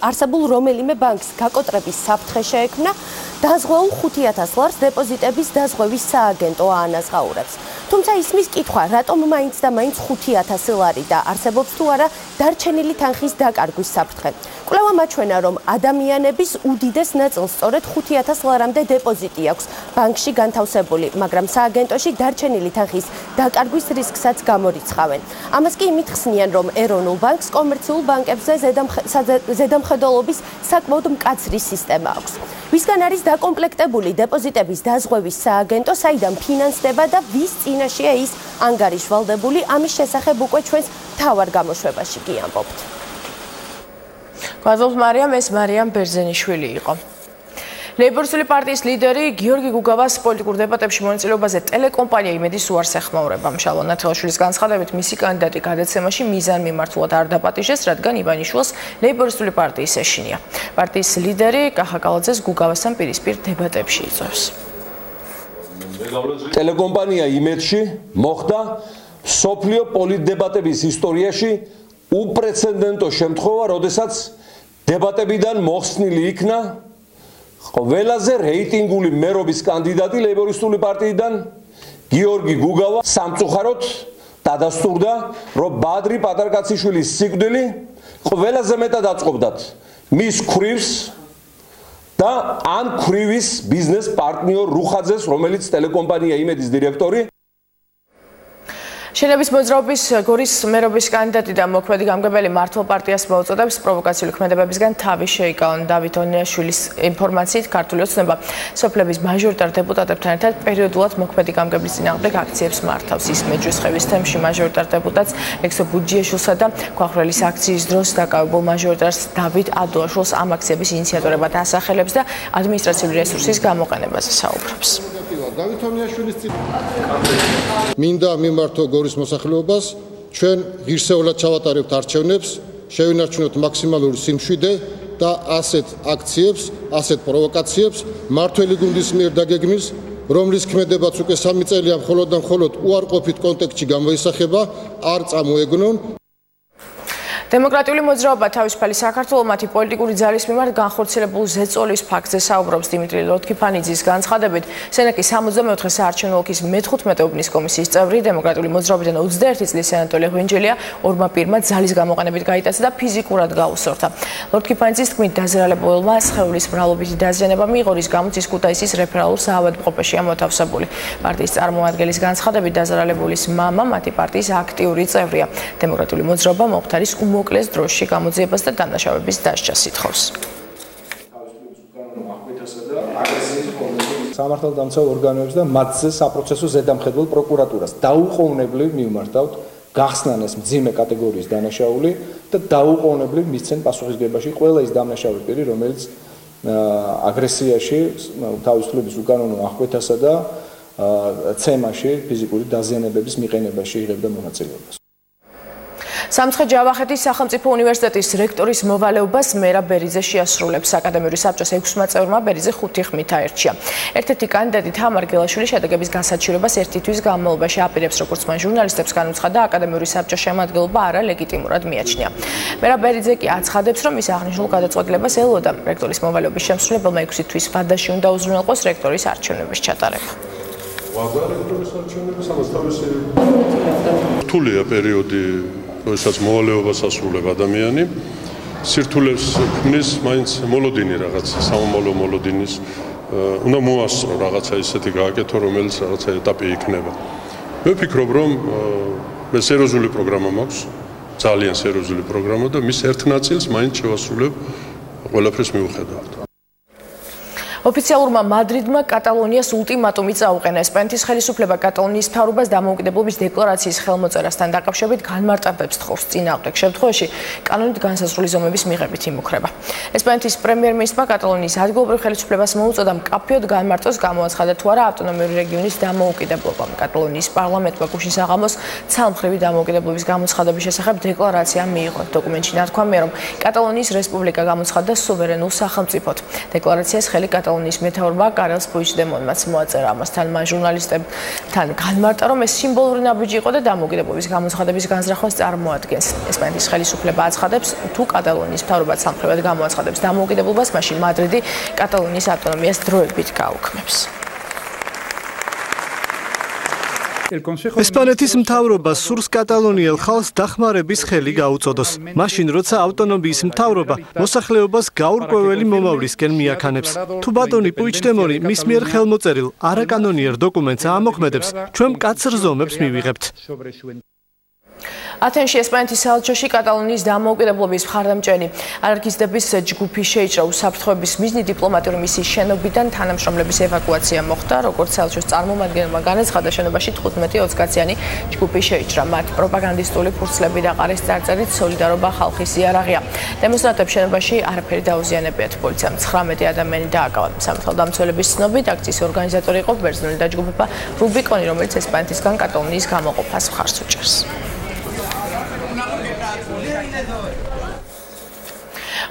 [SPEAKER 24] არსებულ რომელიმე ბანკს გაკოტრების საფრთხე შეექმნა, დაზღვეულ 5,000 ლარს დეპოზიტების დაზღვევის სააგენტო აანაზღაურებს.
[SPEAKER 2] თუმცა ისმის კითხვა, რატომ მაინც და მაინც 5,000 ლარი და არსებობს თუ არა დარჩენილი თანხის დაკარგვის საფრთხე. კვლევა მაჩვენა, რომ ადამიანების უდიდეს ნაწილს სწორედ 5,000 ლარამდე დეპოზიტი აქვს ბანკში განთავსებული, მაგრამ სააგენტოში დარჩენილი თანხის დაკარგვის რისკსაც გამორიცხავენ. ამას კი იმით ხსნიან, რომ ეროვნულ ბანკს კომერციულ ბანკებზე ზედამხედველობის საკმაოდ მკაცრი სისტემა აქვს. ვისგან არის დაკომპლექტებული დეპოზიტების დაზღვევის სააგენტო, საიდან ფინანსდება და ვის წინაშეა ის ანგარიშვალდებული, ამის შესახებ უკვე ჩვენს მთავარ გამოშვებაში კი ამბობთ.
[SPEAKER 1] გვაძლევთ მარიამ, ეს მარიამ ბერძენიშვილი იყო. ლეიბორისტული პარტიის ლიდერი გიორგი გუგავას პოლიტიკურ დებატებში მონაწილეობაზე ტელეკომპანია იმედის უარს ეხმაურება. მშალვა ნათელაშვილის განცხადებით, მისი კანდიდატი გადაცემაში მიზანმიმართულად არ დაპატიჟეს, რადგან ივანიშვილს ლეიბორისტული პარტიის ეშინია. პარტიის ლიდერი კახა კალაძეს გუგავასთან პირისპირ დებატებში იწვევს.
[SPEAKER 6] ტელეკომპანია იმედში მოხდა სოფლიო პოლიტდებატების ისტორიაში უპრეცედენტო შემთხვევა, როდესაც დებატებიდან მოხსნილი იქნა ყველაზე რეიტინგული მერობის კანდიდატი ლეიბორისტული პარტიიდან გიორგი გუგავა. სამწუხაროდ დადასტურდა, რომ ბადრი პატარკაციშვილის სიკვდილი ყველაზე მეტად აწყობდათ მის ქვრივს და ამ ქვრივის ბიზნეს პარტნიორ რუხაძეს, რომელიც ტელეკომპანია იმედის დირექტორი.
[SPEAKER 1] შენების მოძრაობის გორის მერობის კანდიდატი და მოქმედი გამგებელი მართლ პარტიას მოუწოდებს პროვოკაციული ქმედებებისგან თავი შეიკავონ. დავით ონიაშვილის ინფორმაციით, ქართული ოცნება სოფლების მაჟორიტარ დეპუტატებთან ერთად პერიოდულად მოქმედი გამგებლის წინააღმდეგ აქციებს მართავს. ის მეჯვისხევის თემში მაჟორიტარ დეპუტატს ექსო ბუჯიაშვილსა და ქვახრელის აქციის დროს დაკავებულ მაჟორიტარს დავით ადოაშვილს ამ აქციების ინიციატორებად ასახელებს და ადმინისტრაციული რესურსის გამოყენებაზე საუბრობს.
[SPEAKER 8] დავით ონიაშვილის მინდა მიმართო გორის მოსახლეობას, ჩვენ ღირსეულად ჩავატარებთ არჩევნებს, შევინარჩუნოთ მაქსიმალური სიმშვიდე და ასეთ აქციებს, ასეთ პროვოკაციებს მართველი გუნდის მიერ დაგეგმვის, რომლის ქმედებაც უკვე 3 წელია მხოლოდ და მხოლოდ უარყოფით კონტექსტში გამოისახება, არ წამოეგნონ.
[SPEAKER 1] დემოკრატიული მოძრაობა თავისუფალი საქართველო მათი პოლიტიკური ძალის მიმართ განხორციელებულ ზეწოლის ფაქტზე საუბრობს. დიმიტრი ლოთქიფანიძის განცხადებით, სენაკის 64 საარჩევნო ოლქის მე-15 უბნის კომისიის წევრი დემოკრატიული მოძრაობიდან 21 წლის სენატორი ღვინჯელია ორმა პირმა ძალის გამოყენებით გაიტაცა და ფიზიკურად გაუსწორდა. ლოთქიფანიძის თქმით, დაზიანებულმა სხეულის მრავლობითი დაზიანება მიიღო, რის გამოც ის ქუთაისის რეფერალურ საავადმყოფოში მოთავსებული. პარტიის წარმომადგენლის განცხადებით, დაზიანებულის მამა მათი პარტიის აქტიური წევრია. დემოკრატიული მოძრაობა მომხდარის მოკლეს დროში გამოძიებას და დანაშაუების დასჯას ითხოვს.
[SPEAKER 14] სამართალდამცავ ორგანოებს და მათზე საპროცესო ზედამხედველ პროკურატურას დაუყოვნებლივ მიმართავთ გახსნან ეს მძიმე კატეგორიის დანაშაული და დაუყოვნებლივ მისცენ პასუხისგებაში ყველა ის დამნაშავე პირი, რომელიც აგრესიაში, თავისუფლების უკანონო აღკვეთასა და ცემაში, ფიზიკური დაზიანებების მიყენებაში იღებდა მონაწილეობას.
[SPEAKER 1] სამცხე-ჯავახეთის სახელმწიფო უნივერსიტეტის რექტორის მოვალეობას მერა ბერიძე შეასრულებს. აკადემიური საბჭოს 6 წევრმა ბერიძე 5 ხმით აერჩია. ერთ-ერთი კანდიდატი თამარ გელაშვილი შედეგების განსაჩივრებას 1 თვის განმავლობაში აპირებს, როგორც მან ჟურნალისტებს განუცხადა, აკადემიური საბჭოს შემადგენლობა არალეგიტიმურად მიაჩნია. მერა ბერიძე კი აცხადებს, რომ ის აღნიშნულ გადაწყვეტილებას ელოდა. რექტორის მოვალეობის შემსრულებელმა 6 თვის ვადაში უნდა უზრუნველყოს რექტორის არჩევნების ჩატარება.
[SPEAKER 11] რთულია პერიოდი, როდესაც მოვალეობას ასრულებ ადამიანი, სირთულეს ქმნის მაინც მოლოდინი რაღაც, სამომავლო მოლოდინის, უნდა მოასწრო რაღაცა ისეთი გააკეთო, რომელიც რაღაცა ეტაპი იქნება. მე ვფიქრობ, რომ მე სერიოზული პროგრამა მაქვს, ძალიან სერიოზული პროგრამა და მის ერთ ნაწილს მაინც შევასრულებ, ყველაფერს მიუხედავად.
[SPEAKER 1] ოფიციალურმა მადრიდმა კატალონიას ულტიმატუმი წაუყენა. ესპანეთის ხელისუფლება კატალონიის მთავრობას დამოუკიდებლობის დეკლარაციის ხელმოწერასთან დაკავშირებით განმარტებებს თხოვს. წინააღმდეგ შემთხვევაში კანონით განსაზღვრული ზომების მიღებით იმუქრება. ესპანეთის პრემიერ-მინისტრმა კატალონიის ადგილობრივ ხელისუფლებას მოუწოდა მკაფიოდ განმარტოს, გამოაცხადა თუ არა ავტონომიური რეგიონის დამოუკიდებლობა. კატალონიის პარლამენტმა გუშინ საღამოს ცალმხრივი დამოუკიდებლობის გამოცხადების შესახებ დეკლარაცია მიიღო. დოკუმენტში ნათქვამია, რომ კატალონიის რესპუბლიკა გამოცხადდა სუვერენულ სახელმწიფოდ. დეკლარაციას ხელი კატალონიის მეთაურმა კარელს პუიჩდემონმაც მოაწერა. ამასთან მან ჟურნალისტებთან განმარტა, რომ ეს სიმბოლური ნაბიჯი იყო და დამოუკიდებლობის გამოცხადების განზრახვას წარმოადგენს. ესპანეთის ხელისუფლება აცხადებს, თუ კატალონიის მთავრობა სამხრეთად გამოაცხადებს დამოუკიდებლობას, მაშინ მადრიდი კატალონიის ავტონომიას დროებით გაუქმებს.
[SPEAKER 20] ესპანეთის მთავრობას სურს კატალონიელ ხალხს დახმარების ხელი გაუწოდოს. მაშინ, როცა ავტონომიის მთავრობა მოსახლეობას გაურკვეველი მომავლისკენ მიაქანებს. თუ ბატონი პუიჩდემონი მის მიერ ხელმოწერილ არაკანონიერ დოკუმენტს აამოქმედებს, ჩვენ მკაცრ ზომებს მივიღებთ.
[SPEAKER 1] ათენში ესპანეთის საელჩოში კატალონიის დამოუკიდებლობის მხარდამჭერი ანარქისტების ჯგუფი შეიჭრა უსაფრთხოების მიზნით დიპლომატიური მისიის შენობიდან თანამშრომლების ევაკუაცია მოხდა, როგორც საელჩოს წარმომადგენელმა განაცხადა, შენობაში 15-20 კაციანი ჯგუფი შეიჭრა. მათ პროპაგანდისტული ფურცლები და ყარის წარწერით სოლიდარობა ხალხის იარაღია. დემონსტრანტებს შენობაში არაფერი დაუზიანებიათ. პოლიციამ 19 ადამიანი დააკავა. სამართალდამცველების ცნობით აქციის ორგანიზატორი იყო ბერძნული დაჯგუფება რუბიკონი, რომელიც ესპანეთისგან კატალონიის გამოყოფას მხარს უჭერს.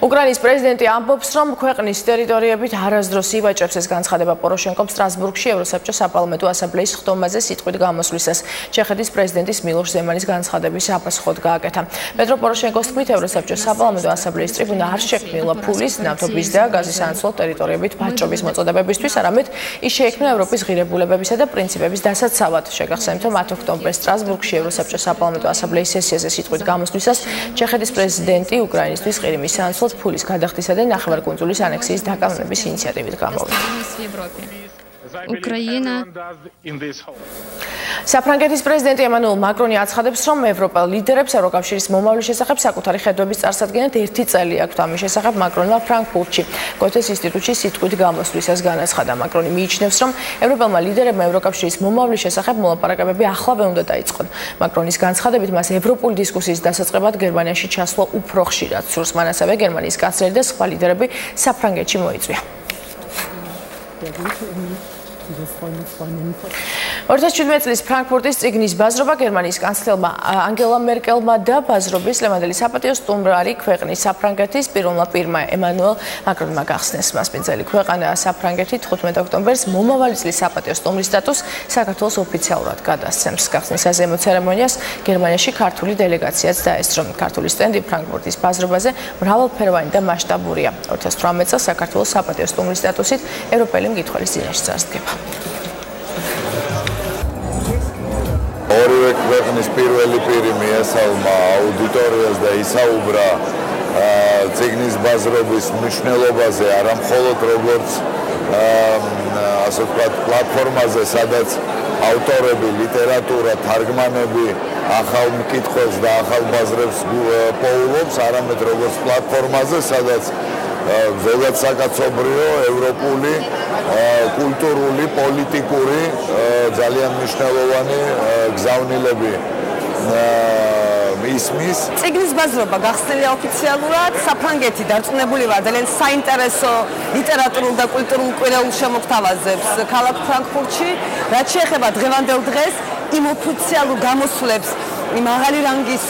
[SPEAKER 1] უკრაინის პრეზიდენტი ამბობს, რომ ქვეყნის ტერიტორიებით არასდროს ივაჭრებს ეს განცხადება პოროშენკომ სტრასბურგში ევროსაბჭოს საპარლამენტო ასამბლეის ხდომაზე სიტყვით გამოსვლისას. ჩეხეთის პრეზიდენტის მილოშ ზემანის განცხადების აპასუხოდ გააკეთა. პეტრო პოროშენკოს თქმით, ევროსაბჭოს საპარლამენტო ასამბლეის ტრიბუნა არ შექმნილა ფულის, ნავთობის და გაზის სანაცვლო ტერიტორიებით ვაჭრობის მოწოდებებისთვის, არამედ ის შეიქმნა ევროპის ღირებულებებისა და პრინციპების დასაცავად. შეგახსენებთ, რომ 10 ოქტომბერს სტრასბურგში ევროსაბჭოს საპარლამენტო ასამბლეის სესიაზე სიტყვით გამოსვლისას ჩეხეთის პრეზიდენტი უკრაინისთვის ყირიმის სანაცვლოდ ფულის გადახდისა და ნახევარკუნძულის ანექსიის დაკავების ინიციატივით გამოვიდა. საფრანგეთის პრეზიდენტი ემანუელ მაკრონი აცხადებს, რომ ევროპელ ლიდერებს ევროკავშირის მომავლის შესახებ საკუთარი ხედვების წარსადგენად 1 წელი აქვთ. ამის შესახებ მაკრონმა ფრანკფურტში გოთეს ინსტიტუტში სიტყვით გამოსვლისას განაცხადა. მაკრონი მიიჩნევს, რომ ევროპელმა ლიდერებმა ევროკავშირის მომავლის შესახებ მოლაპარაკებები ახლავე უნდა დაიწყონ. მაკრონის განცხადებით მას ევროპული დისკუსიის დასაწყებად გერმანიაში ჩასვლა უფრო ხშირად სურს. მან ასევე გერმანიის კანცლერი და სხვა ლიდერები საფრანგეთში მოიწვია. 2017 წლის ფრანკფურტის წიგნის ბაზრობა გერმანიის კანცლერმა ანგელა მერკელმა და ბაზრობის ლევანდელი საპატიო სტუმარი ქვეყნის საფრანგეთის პირველმა პირმა ემანუელ მაკრონმა გახსნეს. მასპინძელი ქვეყანა საფრანგეთი 15 ოქტომბერს მომავალი წლის საპატიო სტუმრის სტატუსს საქართველოს ოფიციალურად გადასცემს. გახსნის საზეიმო ცერემონიას გერმანიაში ქართული დელეგაციაც დაესწრო. ქართული სტენდი ფრანკფურტის ბაზრობაზე მრავალფეროვანი და მასშტაბურია. 2018 წელს საქართველოს საპატიო სტუმრის სტატუსით ევროპელი მკითხველის წინაშე წარსდგება.
[SPEAKER 9] ორივე ქვეყნის პირველი პირი მიესალმა აუდიტორიას და ისაუბრა წიგნის ბაზრობის მნიშვნელობაზე, არა მხოლოდ როგორც ასე ვთქვათ პლატფორმაზე, სადაც ავტორები, ლიტერატურა, თარგმანები ახალ მკითხველს და ახალ ბაზრებს პოულობს, არამედ როგორც პლატფორმაზე, სადაც ზოგადად საკაცობრიო, ევროპული, კულტურული, პოლიტიკური ძალიან მნიშვნელოვანი გზავნილები ისმის.
[SPEAKER 10] წიგნის ბაზრობა გახსნილია ოფიციალურად. საფრანგეთი დარწმუნებული ვარ ძალიან საინტერესო ლიტერატურულ და კულტურულ კვირაულ შემოგვთავაზებს ქალაქ ფრანკფურტში. რაც შეეხება დღევანდელ დღეს იმ ოფიციალურ გამოსვლებს იმ მაღალი რანგის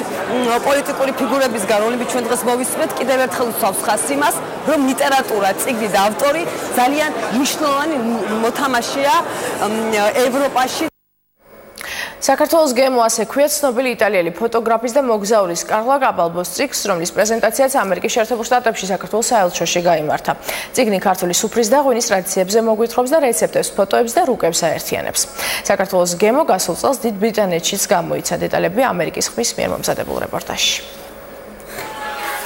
[SPEAKER 10] პოლიტიკური ფიგურებისგან, რომლებიც ჩვენ დღეს მოვისმენთ, კიდევ ერთხელ უსვავს ხაზს იმას, რომ ლიტერატურა, წიგნი და ავტორი ძალიან მნიშვნელოვანი მოთამაშეა ევროპაში.
[SPEAKER 1] საქართველოს გემო ასე ქვია ცნობილი იტალიელი ფოტოგრაფის და მოგზაურის კარლა კაპალბოს წიგნს, რომლის პრეზენტაციაც ამერიკის შეერთებულ შტატებში საქართველოს საელჩოში გაიმართა. წიგნი ქართული სუფრის და ღვინის ტრადიციებზე მოგვითხრობს და რეცეპტებს, ფოტოებს და რუკებს აერთიანებს. საქართველოს გემო გასულ წელს დიდ ბრიტანეთშიც გამოიცა. დეტალები ამერიკის ხმის მიერ მომზადებულ რეპორტაჟში.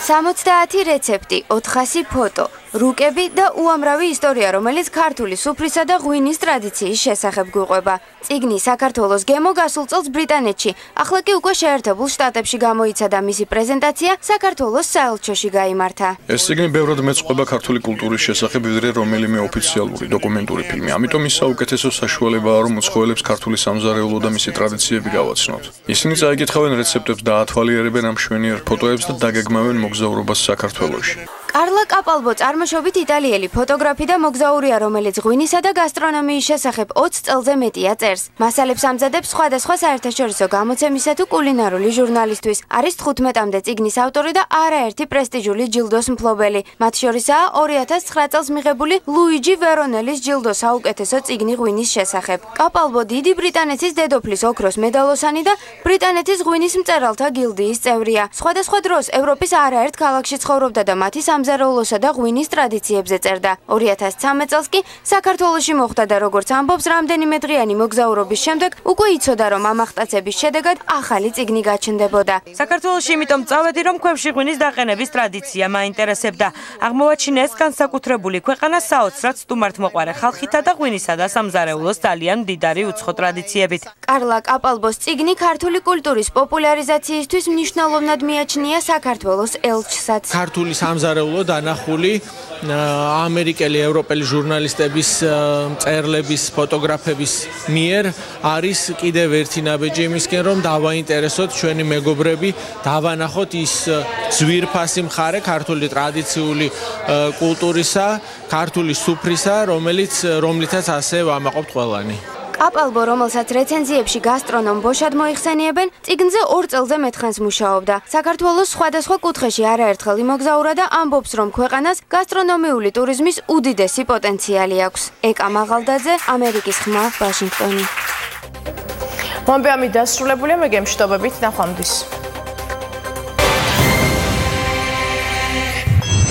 [SPEAKER 12] 70 რეცეპტი, 400 ფოტო, რუკები და უამრავი ისტორია, რომელიც ქართული სუფრისა და ღვინის ტრადიციის შესახებ გვიყვება. წიგნი საქართველოს გემო გასულ წელს ბრიტანეთში, ახლა კი უკვე შეერთებულ შტატებში გამოიცა და მისი პრეზენტაცია საქართველოს საელჩოში გაიმართა.
[SPEAKER 13] ეს წიგნი ბევრად მეწყობა ქართული კულტურის შესახებ, ვიდრე რომელიმე ოფიციალური დოკუმენტური ფილმი. ამიტომ ის საუკეთესო საშუალებაა, რომ უცხოელებს ქართული სამზარეულო და მისი ტრადიციები გავაცნოთ. ისინი წაიკითხავენ რეცეპტებს და ათვალიერებენ ამ მშვენიერ ფოტოებს და დაგეგმავენ მოგზაურობას საქართველოში.
[SPEAKER 12] კარლა კაპალბო წარმოშობით იტალიელი ფოტოგრაფი და მოგზაურია, რომელიც ღვინისა და გასტრონომიის შესახებ 20 წელზე მეტია წერს. მასალებს ამზადებს სხვადასხვა საერთაშორისო გამოცემისა თუ კულინარული ჟურნალისთვის. არის 15-მდე წიგნის ავტორი და არაერთი პრესტიჟული ჯილდოს მფლობელი. მათ შორისაა 2009 წელს მიღებული ლუიჯი ვერონელის ჯილდო საუკეთესო წიგნი ღვინის შესახებ. კაპალბო დიდი ბრიტანეთის დედოფლის ოქროს მედალოსანი და ბრიტანეთის ღვინის მწერალთა გილდიის წევრია. სხვადასხვა დროს ევროპის არაერთ ქალაქში ცხოვრობდა და მათი სამზარეულოსა და ღვინის ტრადიციებზე წერდა. 2013 წელს კი საქართველოში მოხდა და როგორც ამბობს, რამდენიმე დღიანი მოგზაურობის შემდეგ უკვე იცოდა, რომ ამ აღტაცების შედეგად ახალი წიგნი გაჩნდებოდა.
[SPEAKER 3] საქართველოში იმიტომ წავედი, რომ ქვევში ღვინის დაყენების ტრადიცია მაინტერესებდა. აღმოვაჩინე ეს განსაკუთრებული ქვეყანა საოცრად სტუმართმოყვარე ხალხითა და ღვინისა და სამზარეულოს ძალიან მდიდარი უცხო ტრადიციებით.
[SPEAKER 12] კარლა კაპალბოს წიგნი ქართული კულტურის პოპულარიზაციისთვის მნიშვნელოვნად მიაჩნია საქართველოს ელჩსაც.
[SPEAKER 15] ქართული სამზარეულო დანახული ამერიკელი, ევროპელი ჟურნალისტების მწერლების, ფოტოგრაფების მიერ არის კიდევ ერთი ნაბეჯი იმისკენ, რომ დავაინტერესოთ ჩვენი მეგობრები, დავანახოთ ის ძვირფასი მხარე ქართული ტრადიციული კულტურისა, ქართული სუფრისა, რომლითაც ასე ვამაყობთ ყველანი.
[SPEAKER 12] კაპალბო, რომელსაც რეცენზიებში გასტრონომ ბოშად მოიხსენიებენ, წიგნზე 2 წელზე მეტხანს მუშაობდა. საქართველოს სხვადასხვა კუთხეში არაერთხელ იმოგზაურა და ამბობს, რომ ქვეყანას გასტრონომიული ტურიზმის უდიდესი პოტენციალი აქვს. ეკა მაღალდაძე, ამერიკის ხმა, ვაშინგტონი.
[SPEAKER 1] მოამბე ამით დასრულებულია, მე გემშვიდობებით, ნახვამდის.